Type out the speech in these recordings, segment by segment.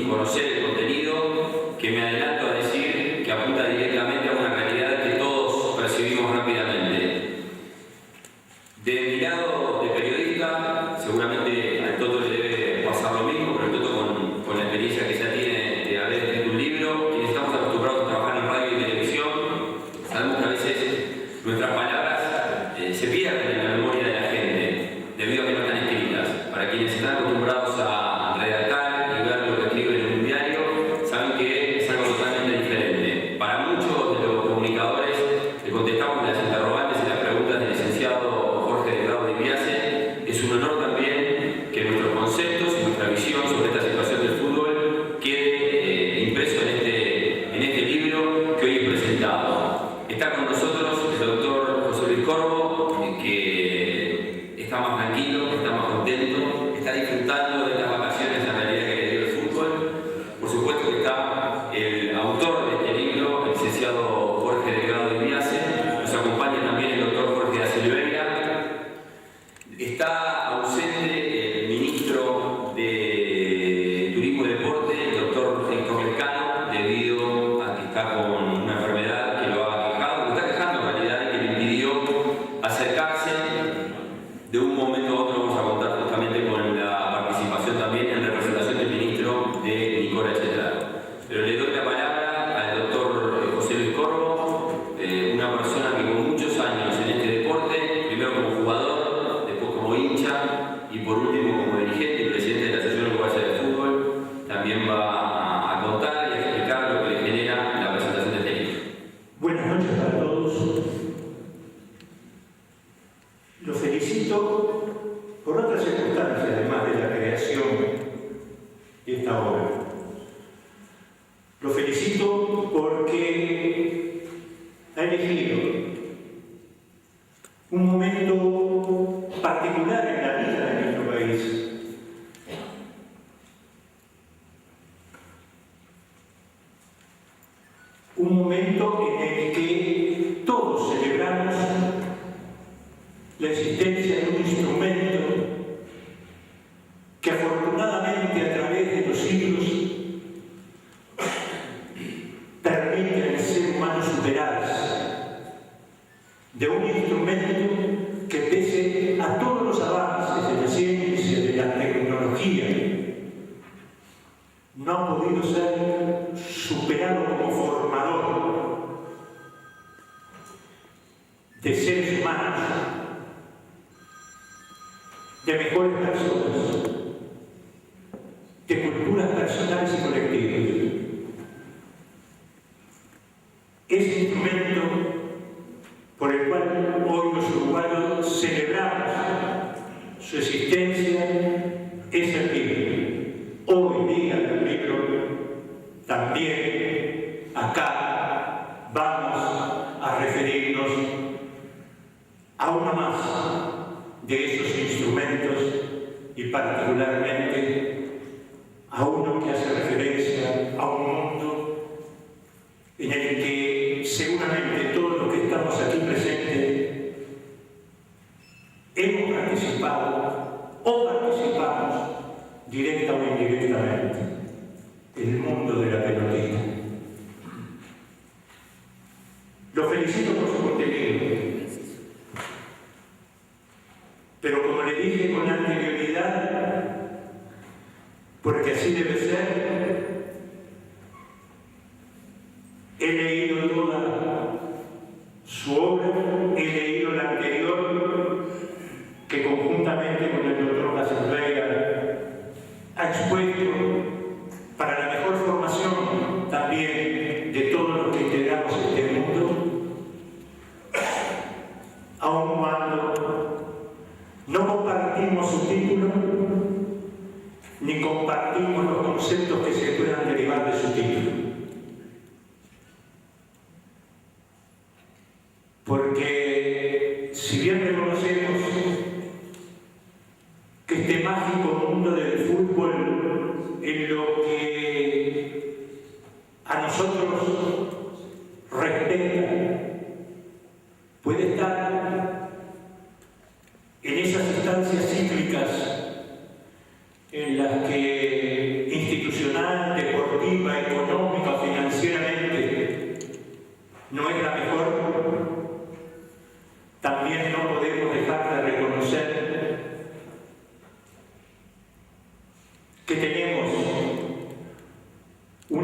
conocer el contenido, que me adelanto a decir que apunta directamente a una realidad que todos percibimos rápidamente. De mi lado de periodista, seguramente al Toto le debe pasar lo mismo, pero el Toto con la experiencia que ya tiene de haber escrito un libro, quienes estamos acostumbrados a trabajar en radio y televisión, sabemos que a veces nuestras palabras se pierden en la memoria de la gente, debido a que no están escritas. Para quienes están acostumbrados a redactar y ver lo que escriben en un diario, saben que es algo totalmente diferente. Para muchos de los comunicadores que contestamos las interrogantes y las preguntas del licenciado Jorge Delgado de Ipiase, es un honor también que nuestros conceptos y nuestra visión sobre esta situación del fútbol quede impreso en este libro que hoy he presentado. Está con nosotros el doctor José Luis Corvo, que está más tranquilo, está más contento, está disfrutando de las vacaciones, la realidad que le dio el fútbol. Por supuesto que está el autor de este libro, el licenciado Jorge Delgado de Ipiase. Nos acompaña también el doctor Jorge da Silveira. Está ausente el ministro de Turismo y Deporte, el doctor Héctor Lescano, debido a que está con una enfermedad que lo ha quejado, lo está quejando en realidad, y que le impidió acercarse. De un momento a otro vamos a contar justamente con la participación también en representación del ministro de Nicola Chetaro. Pero le doy la palabra al doctor José Luis Corvo, una persona que con muchos años en este deporte, primero como jugador, después como hincha y por último como dirigente y presidente de la Asociación Uruguaya de Fútbol, también va a contar y a explicar lo que le genera la presentación de este libro. Buenas noches para todos. Los felicito por otras circunstancias, además de la creación de esta obra. Los felicito porque ha elegido un momento particular en la vida de nuestro país. Un momento en el que todos celebramos la existencia de un instrumento que afortunadamente a través de los siglos permite al ser humano superarse, de un instrumento que pese a todos los avances de la ciencia, de la tecnología, no ha podido ser superado como formador de seres humanos, de mejores personas, de culturas personales y colectivas. Ese instrumento por el cual hoy los uruguayos celebramos su existencia es el libro. Hoy día del libro también acá vamos a referirnos a uno más de esos instrumentos y particularmente a uno que hace referencia a un mundo en el que seguramente todos los que estamos aquí presentes hemos participado o participamos directa o indirectamente, el mundo de la pelotita. Lo felicito por su contenido. Pero como le dije con anterioridad, porque así debe ser, he leído toda su obra, he leído la anterior, que conjuntamente con el doctor da Silveira ha expuesto para la mejor formación también de todos los que integramos este mundo, aun cuando no compartimos su título, ni compartimos los conceptos que se puedan derivar de su título. Porque si bien reconocemos que este mágico mundo del fútbol en lo que a nosotros respecta puede estar en esas instancias cíclicas en las que institucional,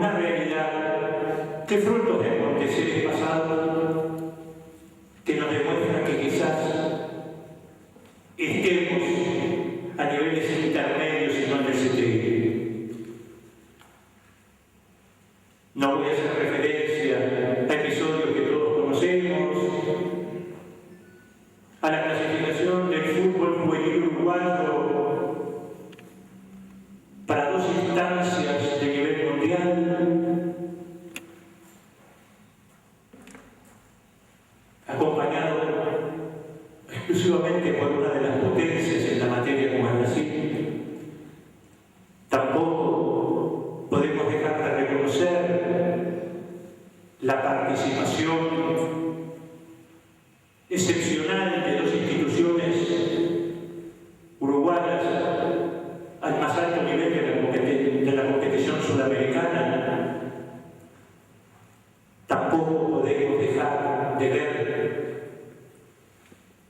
una realidad que fruto de aconteceres pasados que nos demuestra que quizás estemos a niveles intermedios y no en el CTI. No voy a hacer referencia a episodios que todos conocemos, a la clasificación del fútbol juvenil uruguayo para 2 instancias de nivel mundial, acompañado exclusivamente por una de las potencias en la materia como es Brasil. Tampoco podemos dejar de reconocer la participación excepcional de 2 instituciones uruguayas al más alto nivel de la competición sudamericana. Tampoco podemos dejar de ver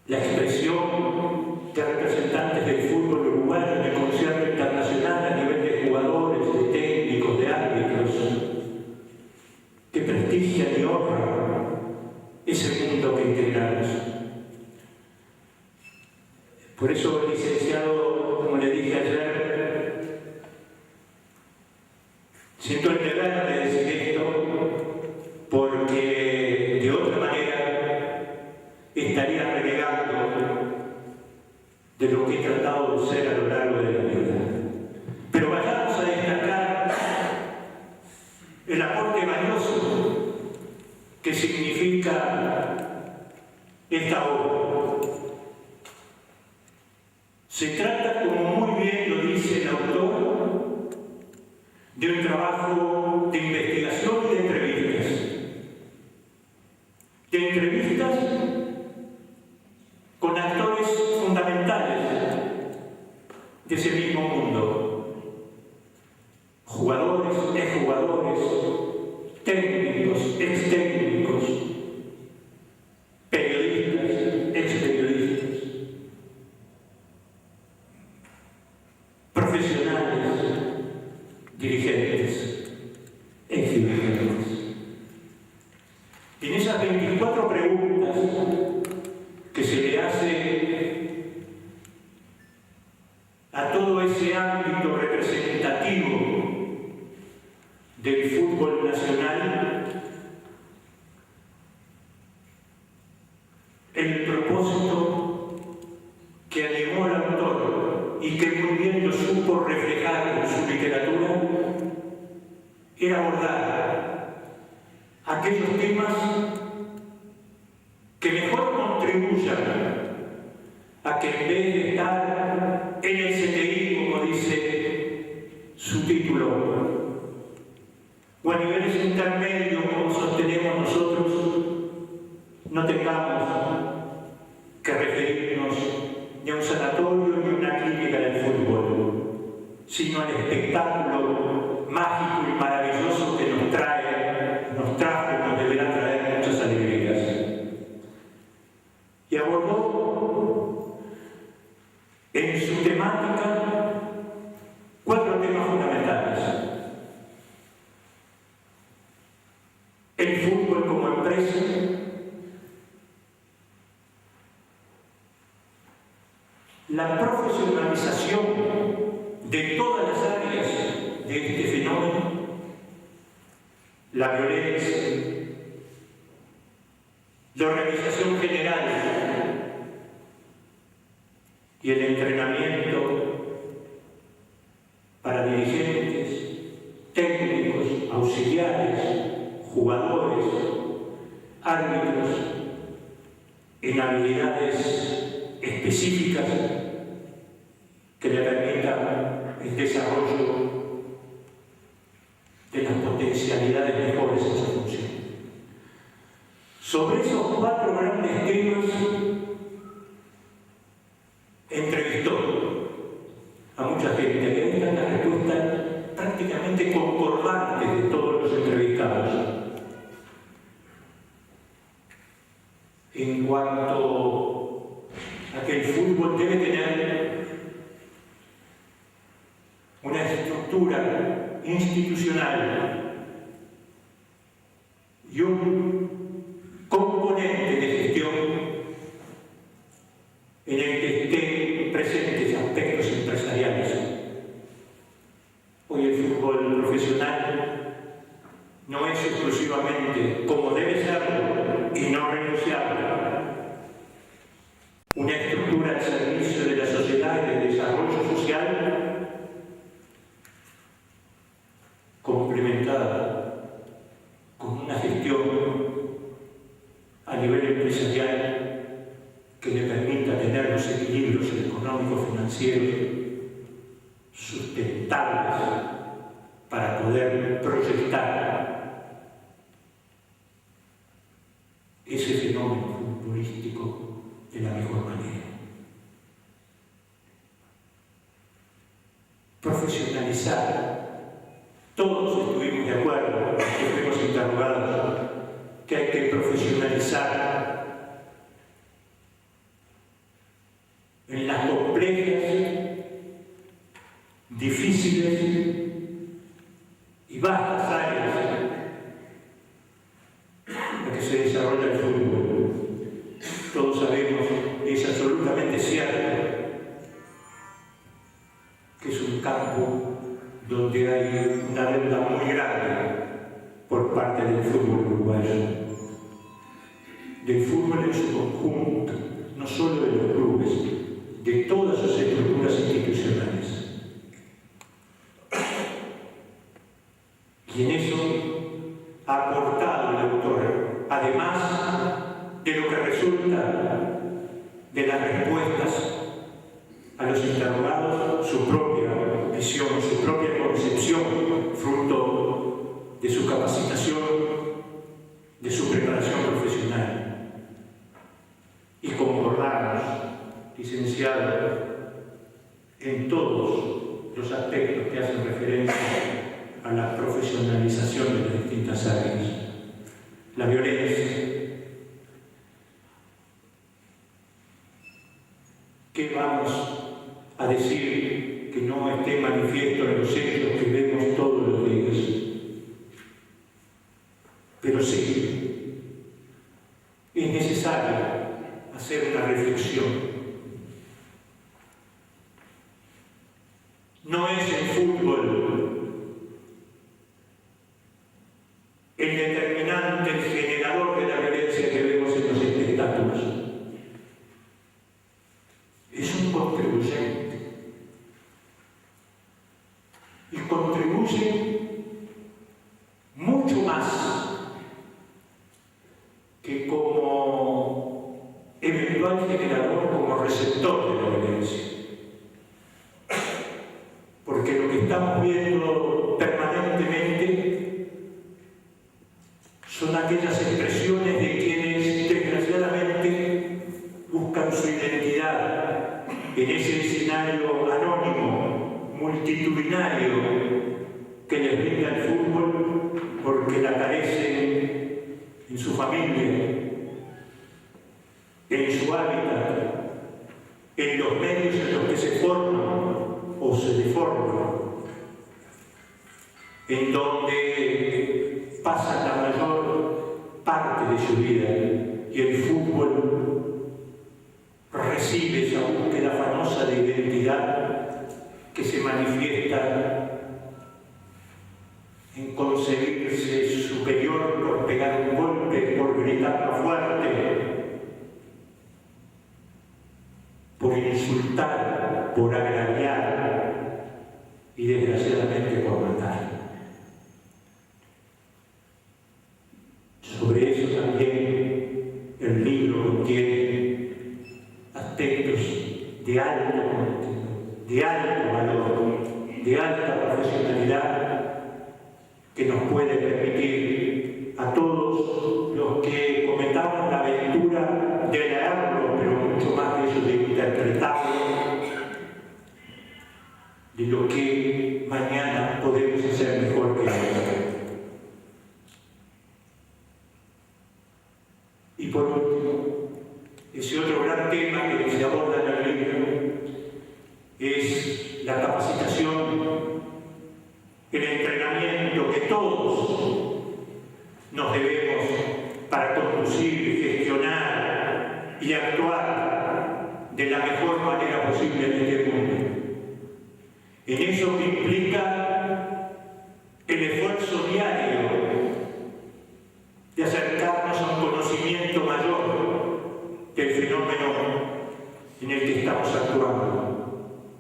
la expresión de representantes del fútbol uruguayo en el concierto internacional a nivel de jugadores, de técnicos, de árbitros, que prestigian y honran ese mundo que integramos. Por eso, licenciado, como le dije ayer, siento el deber de decir esto, porque de otra manera estaría renegando de lo que he tratado de ser a lo largo de la vida. Pero vayamos a destacar el aporte valioso que significa esta obra. Se trata, como muy bien lo dice el autor, de un trabajo de investigación y de entrevistas. De entrevistas con actores fundamentales de ese mismo mundo. Jugadores, exjugadores, técnicos, extécnicos, periodistas, experiodistas, profesionales, dirigentes, exdirigentes. En esas 24 preguntas que se le hace a todo ese ámbito representativo del fútbol nacional, el propósito que animó al autor y que muy bien lo supo reflejar en su literatura era abordar aquellos temas que mejor contribuyan a que en vez de estar en el CTI, como dice su título, o a niveles intermedios, como sostenemos nosotros, no tengamos que referirnos ni a un sanatorio ni a una clínica del fútbol, sino al espectáculo mágico y maravilloso que nos trajo y nos deberá traer muchas alegrías. Y abordó en su temática 4 temas fundamentales. El fútbol como empresa, la profesionalización de todas las áreas de este fenómeno, la violencia, la organización general y el entrenamiento para dirigentes, técnicos, auxiliares, jugadores, árbitros, en habilidades específicas que le permitan el desarrollo de las potencialidades mejores en su función. Sobre esos 4 grandes temas entrevistó a mucha gente. Ahí están las respuestas prácticamente concordantes de todos los entrevistados. En cuanto a que el fútbol debe tener una estructura institucional y un componente de gestión en el que estén presentes aspectos empresariales. Hoy el fútbol profesional no es exclusivamente, como debe serlo y no renunciable, una estructura al servicio de la sociedad y del desarrollo social complementada con una gestión a nivel empresarial que le permita tener los equilibrios económicos financieros sustentables para poder proyectar ese fenómeno futbolístico de la mejor manera. Profesionalizar. Todos estuvimos de acuerdo, que fuimos interrogados, que hay que profesionalizar en las complejas, difíciles y vastas áreas en que se desarrolla el fútbol. Todos sabemos, es absolutamente cierto, que es un campo donde hay una deuda muy grande por parte del fútbol uruguayo, del fútbol en su conjunto, no solo de los clubes, de todas sus estructuras institucionales. Y en eso ha aportado el autor, además de lo que resulta de las respuestas a los interrogados, su propia visión, su propia concepción, fruto de su capacitación, de su preparación profesional. Y concordamos, licenciado, en todos los aspectos que hacen referencia a la profesionalización de las distintas áreas. La violencia. ¿Qué vamos a decir que no esté manifiesto en los hechos que vemos todos los días? Pero sí, es necesario hacer una reflexión. No es el fútbol el determinante, el generador de la violencia que vemos en los espectáculos. Es un contribuyente. Y contribuye mucho más que como eventual generador, como receptor de la violencia. Porque lo que estamos viendo permanentemente son aquellas expresiones de quienes desgraciadamente buscan su identidad en ese escenario anónimo, multitudinario que les brinda el fútbol porque la carecen en su familia, en su hábitat, en los medios en los que se forman o se deforman, en donde pasa la mayor parte de su vida, y el fútbol recibe esa búsqueda afanosa de identidad que se manifiesta en concebirse superior por pegar un golpe, por gritar más fuerte, por insultar, por agraviar y desgraciadamente por matar. Sobre eso también el libro contiene aspectos de alto contenido, de alto valor, de alta profesionalidad que nos puede permitir a todos los que cometamos la aventura de leerlo, pero mucho más de eso, de interpretarlo, de lo que mañana podemos hacer mejor que ahora. Y por último, ese otro gran tema que se aborda en el libro es la capacitación, el entrenamiento que todos nos debemos para conducir, gestionar y actuar de la mejor manera posible en este mundo. En eso que implica el esfuerzo diario de acercarnos a un conocimiento mayor del fenómeno en el que estamos actuando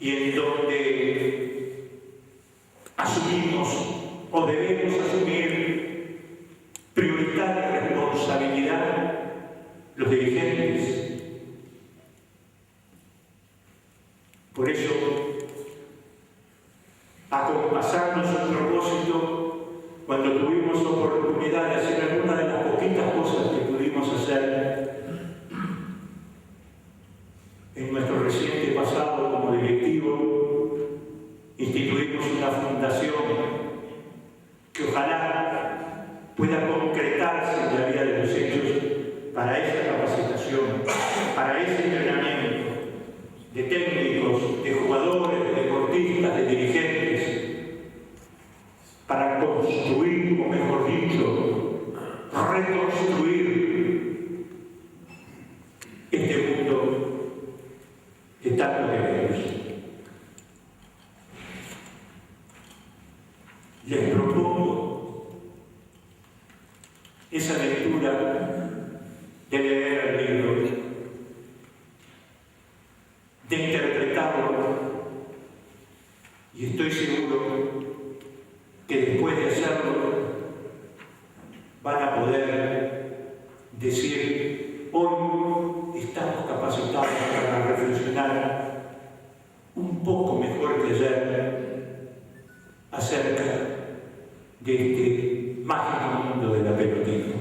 y en donde asumimos o debemos asumir prioritaria responsabilidad los dirigentes. Por eso, acompasarnos el propósito cuando tuvimos oportunidad de hacer alguna de las poquitas cosas que pudimos hacer en nuestro reciente pasado como directivo, instituimos una fundación que ojalá pueda concretarse en la vida de los hechos para esa capacitación, para ese entrenamiento de técnicos, de jugadores, de deportistas, de dirigentes, para construir, o mejor dicho, reconstruir este mundo que tanto queremos. Les propongo esa lectura de leer el libro, de interpretarlo, y estoy seguro que después de hacerlo van a poder decir: hoy estamos capacitados para reflexionar un poco mejor que ayer acerca de este mágico mundo de la pelotita.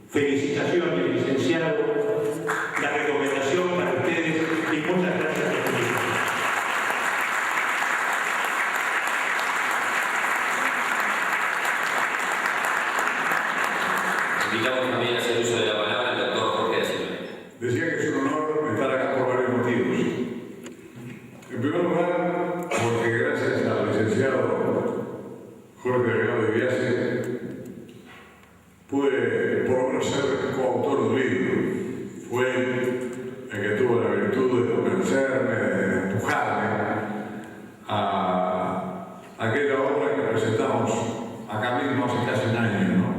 Felicitaciones, licenciado, la recomendación para ustedes y muchas gracias por su tiempo. Invitamos también a hacer uso de la palabra al doctor Jorge Silva. Decía que es un honor estar acá por varios motivos. En primer lugar, porque gracias al licenciado Jorge Delgado de Biase pude por lo menos ser coautor de un libro. Fue el que tuvo la virtud de convencerme, de empujarme a aquella obra que presentamos acá mismo hace casi un año, ¿no?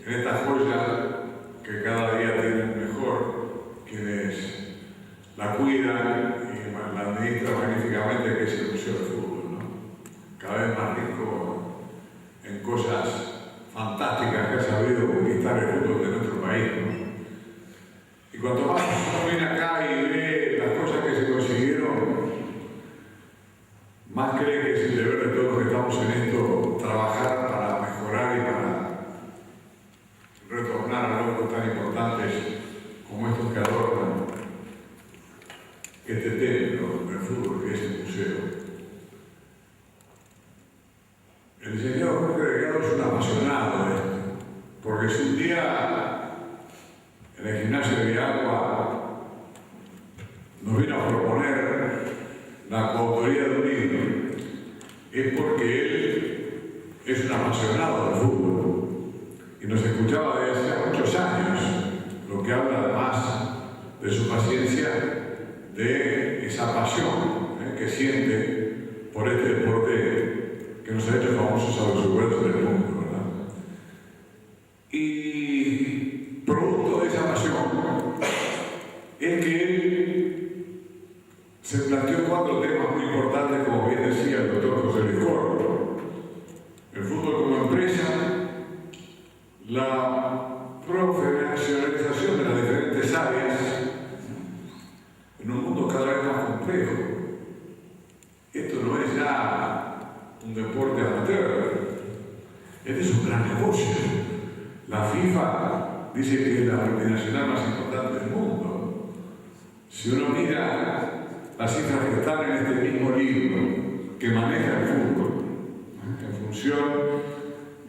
En esta joya que cada día tienen mejor quienes la cuidan y la administran magníficamente, que es el Museo del Fútbol, ¿no? Cada vez más rico en cosas fantásticas que ha sabido conquistar el fútbol de nuestro país, ¿no? Y cuanto más uno viene acá y ve las cosas que se consiguieron, más cree que es el deber de todos los que estamos en esto trabajar para mejorar y para retornar a logros tan importantes como estos que adornan este templo del fútbol que es el museo. El licenciado Jorge Delgado es un apasionado de esto, porque si un día en el gimnasio de Villalba nos vino a proponer la coautoría de un libro, es porque él es un apasionado del fútbol y nos escuchaba desde hace muchos años, lo que habla además de su paciencia, de esa pasión que siente por este deporte que nos ha hecho famosos a los suburbios del mundo, ¿verdad? Y producto de esa pasión es que él se planteó 4 temas muy importantes, como bien decía el doctor José Luis Corro: el fútbol como empresa, la profesionalización de las diferentes áreas en un mundo cada vez más complejo. Esto no es ya un deporte amateur, este es un gran negocio. La FIFA dice que es la multinacional más importante del mundo. Si uno mira las cifras que están en este mismo libro que maneja el fútbol, en función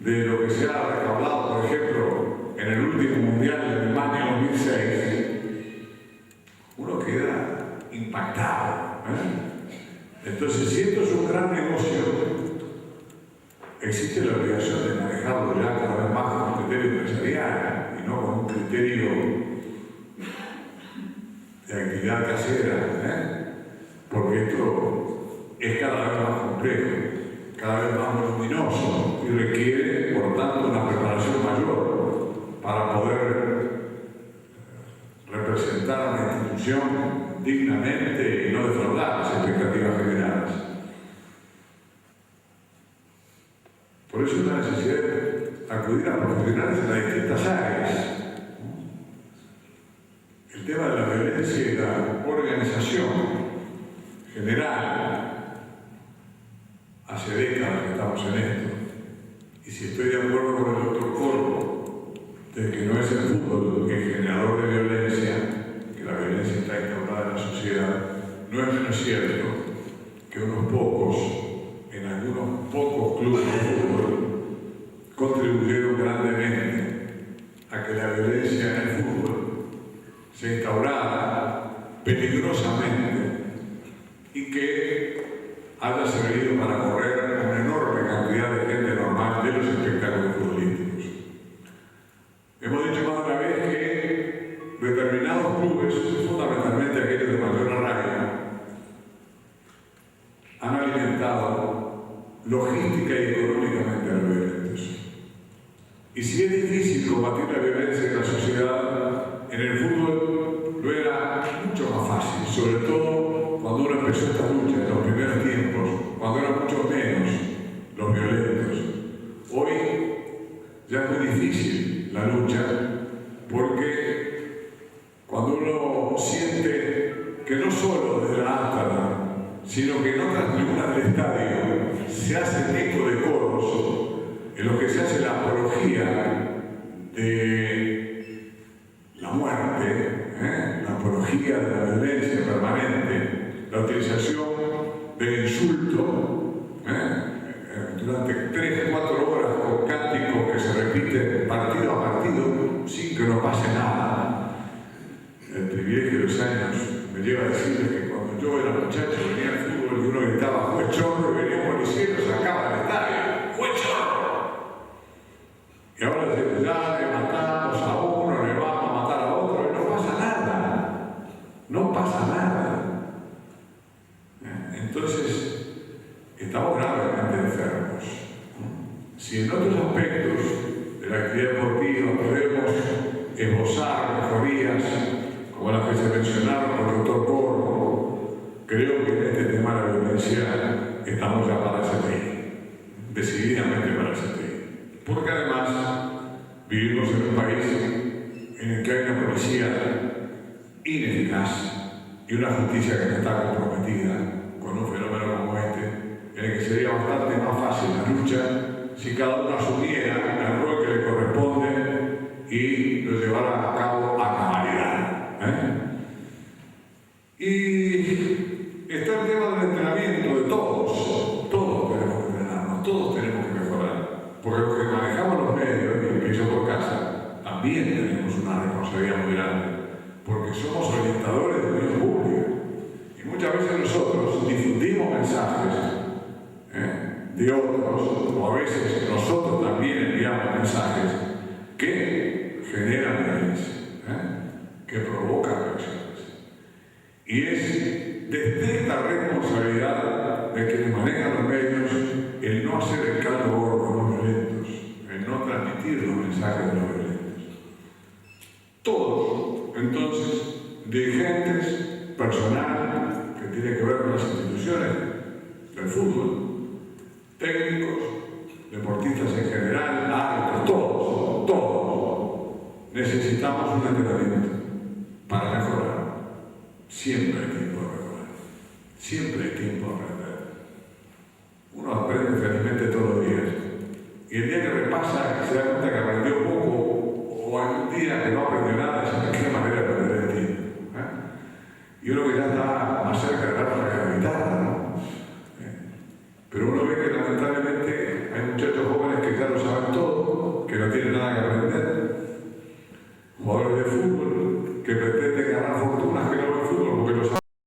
de lo que se ha recaudado, por ejemplo, en el último Mundial de Alemania 2006, uno queda impactado. Entonces, si esto es un gran negocio, existe la obligación de manejarlo ya cada vez más con un criterio empresarial y no con un criterio de actividad casera, porque esto es cada vez más complejo, cada vez más voluminoso y requiere, por tanto, una preparación mayor para poder representar a una institución dignamente y no defraudar las expectativas generadas. Por eso es la necesidad de acudir a profesionales en las distintas áreas. El tema de la violencia y la organización general, hace décadas que estamos en esto, y si estoy de acuerdo con el doctor Corvo, de que no es el fútbol el generador de violencia, que la violencia está instaurada en la sociedad, no es menos cierto que unos pocos, en algunos pocos clubes de fútbol, contribuyeron grandemente a que la violencia en el fútbol se instaurara peligrosamente y que haya servido para correr una enorme cantidad de gente normal de los espectáculos futbolísticos. Hemos dicho más de una vez que determinados clubes, fundamentalmente aquellos de mayor arraigo, han alimentado logística y económicamente a los violentos. Y si es difícil combatir la violencia en la sociedad, en el fútbol lo era mucho más fácil, sobre todo cuando uno empezó esta lucha en los primeros tiempos, cuando eran mucho menos los violentos. Hoy ya es muy difícil la lucha, porque cuando uno siente que no solo desde la Ámsterdam, sino que en otras tribunas del estadio se hacen eco de coros en los que se hace la apología de la muerte, la apología de la violencia permanente, la utilización del insulto durante 3-4 horas con cánticos que se repiten partido a partido sin que no pase nada. El privilegio de los años me lleva a decirles que cuando yo era muchacho venía al fútbol y uno gritaba "¡Fue chorro!" y venía un policía y lo sacaba del estadio. ¡Fue chorro! Y ahora desde ya le matamos a uno, le vamos a matar a otro y no pasa nada. No pasa nada. Entonces, estamos gravemente enfermos. Si en otros aspectos de la actividad deportiva podemos esbozar mejorías como las que se mencionaron por el doctor Corvo, creo que en este tema de la violencia estamos ya para ese país, decididamente para ese país. Porque además vivimos en un país en el que hay una policía ineficaz y una justicia que no está comprometida con un fenómeno como este, en el que sería bastante más fácil la lucha si cada uno asumiera el rol que le corresponde y lo llevara a cabo a cabalidad. Y está el tema del entrenamiento de todos. Todos tenemos que entrenarnos, todos tenemos que mejorar. Porque los que manejamos los medios y el piso por casa, también tenemos una responsabilidad muy grande. Porque somos orientadores de opinión pública. Y muchas veces nosotros difundimos mensajes de otros, o a veces nosotros también enviamos mensajes que generan violencia, que provocan reacciones. Y es desde esta responsabilidad de quienes manejan los medios el no hacer el caldo gordo con los violentos, el no transmitir los mensajes de los violentos. Todos, entonces, dirigentes, personal, que tiene que ver con las instituciones del fútbol, técnicos, deportistas en general, árbitros, todos necesitamos un entrenamiento para mejorar. Siempre hay tiempo de mejorar, siempre hay tiempo de aprender. Uno aprende felizmente todos los días, y el día que repasa se da cuenta que aprendió poco, o algún día que no aprendió nada, es de qué manera de perder el tiempo. Y uno que ya está más cerca de dar la guitarra,